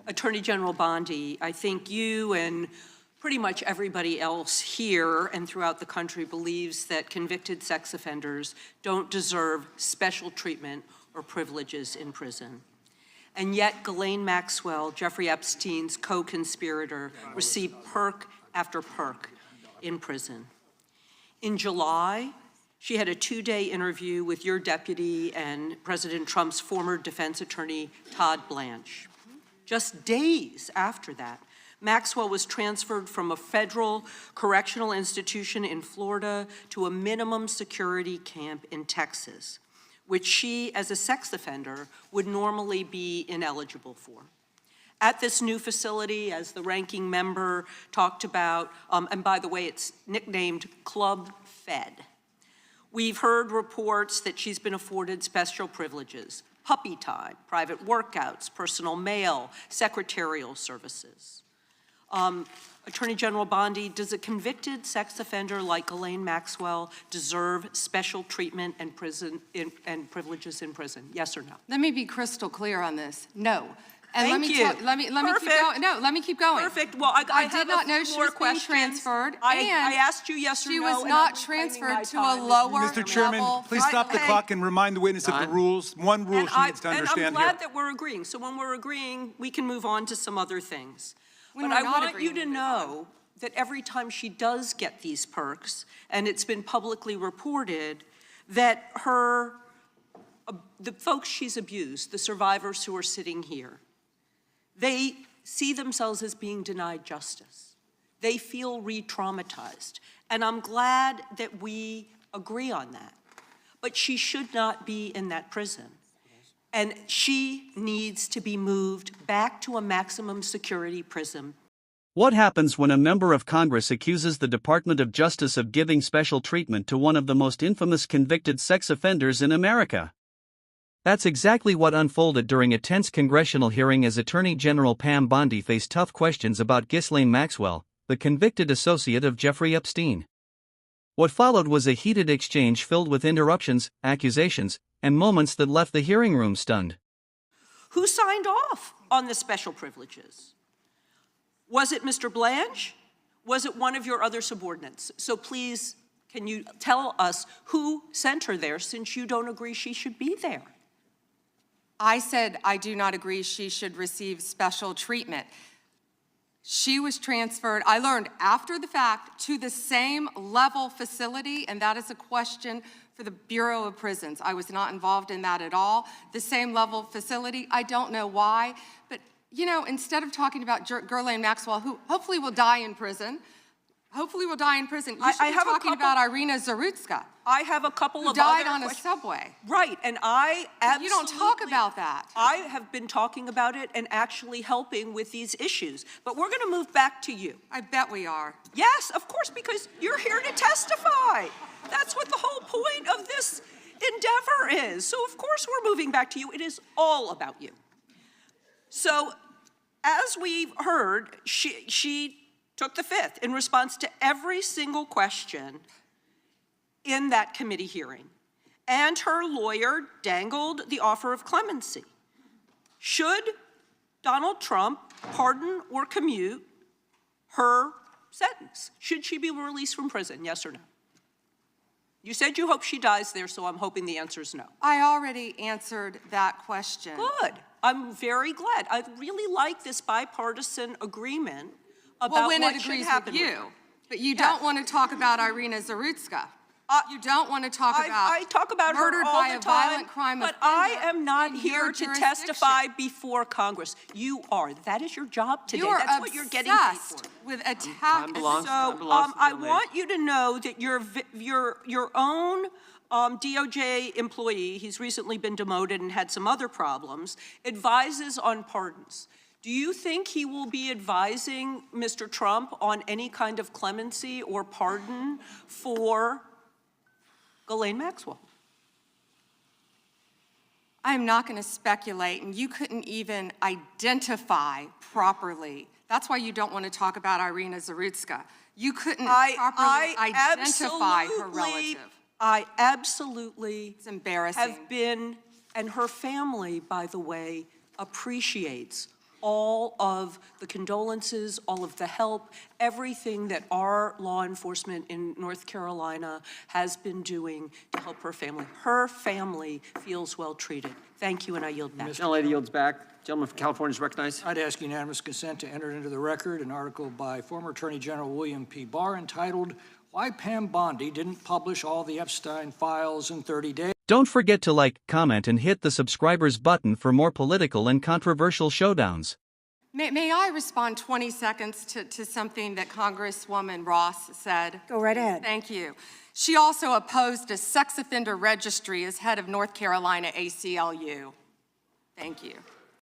Attorney General Bondi, I think you and pretty much everybody else here and throughout the country believes that convicted sex offenders don't deserve special treatment or privileges in prison. And yet Ghislaine Maxwell, Jeffrey Epstein's co-conspirator, received perk after perk in prison. In July, she had a 2-day interview with your deputy and President Trump's former defense attorney, Todd Blanche. Just days after that, Maxwell was transferred from a federal correctional institution in Florida to a minimum security camp in Texas, which she, as a sex offender, would normally be ineligible for. At this new facility, as the ranking member talked about, and by the way, it's nicknamed Club Fed, we've heard reports that she's been afforded special privileges: puppy time, private workouts, personal mail, secretarial services. Attorney General Bondi, does a convicted sex offender like Ghislaine Maxwell deserve special treatment and privileges in prison? Yes or no? Let me be crystal clear on this. No. And Thank you. Let me keep going. No, let me keep going. Perfect. Well, I did not know she was being transferred. I asked you yes or no. She was not transferred to a lower Mr. Chairman, level. please stop the clock and remind the witness of the rules. One rule she needs to understand here. And I'm glad that we're agreeing. So when we're agreeing, we can move on to some other things. But I want you to know that every time she does get these perks, and it's been publicly reported, that the folks she's abused, the survivors who are sitting here, they see themselves as being denied justice. They feel re-traumatized. And I'm glad that we agree on that. But she should not be in that prison. And she needs to be moved back to a maximum security prison. What happens when a member of Congress accuses the Department of Justice of giving special treatment to one of the most infamous convicted sex offenders in America? That's exactly what unfolded during a tense congressional hearing as Attorney General Pam Bondi faced tough questions about Ghislaine Maxwell, the convicted associate of Jeffrey Epstein. What followed was a heated exchange filled with interruptions, accusations, and moments that left the hearing room stunned. Who signed off on the special privileges? Was it Mr. Blanche? Was it one of your other subordinates? So please, can you tell us who sent her there, since you don't agree she should be there? I said I do not agree she should receive special treatment. She was transferred, I learned after the fact, to the same level facility, and that is a question for the Bureau of Prisons. I was not involved in that at all. The same level facility, I don't know why, but you know, instead of talking about Ghislaine Maxwell, who hopefully will die in prison, you should be talking about Irina Zarutska. I have a couple of who died on a subway. Right, and I absolutely... You don't talk about that. I have been talking about it and actually helping with these issues. But we're going to move back to you. I bet we are. Yes, of course, because you're here to testify. That's what the whole point of this endeavor is. So of course we're moving back to you. It is all about you. So as we've heard, she took the fifth in response to every single question in that committee hearing. And her lawyer dangled the offer of clemency. Should Donald Trump pardon or commute her sentence? Should she be released from prison, yes or no? You said you hope she dies there, so I'm hoping the answer is no. I already answered that question. Good. I'm very glad. I really like this bipartisan agreement about what should happen. With you, but you don't want to talk about Irina Zarutska. You don't want to talk about I talk about murdered her all by the a time, violent crime but offender I am not here to jurisdiction. testify before Congress. You are. That is your job today. That's what you're getting paid for. With attack. I want you to know that your own DOJ employee, he's recently been demoted and had some other problems, advises on pardons. Do you think he will be advising Mr. Trump on any kind of clemency or pardon for Ghislaine Maxwell? I'm not going to speculate, and you couldn't even identify properly. That's why you don't want to talk about Irina Zarutska. You couldn't properly identify her relative. I absolutely it's embarrassing. Have been, and her family, by the way, appreciates all of the condolences, all of the help, everything that our law enforcement in North Carolina has been doing to help her family. Her family feels well treated. Thank you, and I yield back. The lady yields back. Gentleman from California is recognized. I'd ask unanimous consent to enter into the record an article by former Attorney General William P. Barr entitled, "Why Pam Bondi Didn't Publish All the Epstein Files in 30 Days." Don't forget to like, comment, and hit the subscribers button for more political and controversial showdowns. May I respond 20 seconds to something that Congresswoman Ross said? Go right ahead. Thank you. She also opposed a sex offender registry as head of North Carolina ACLU. Thank you.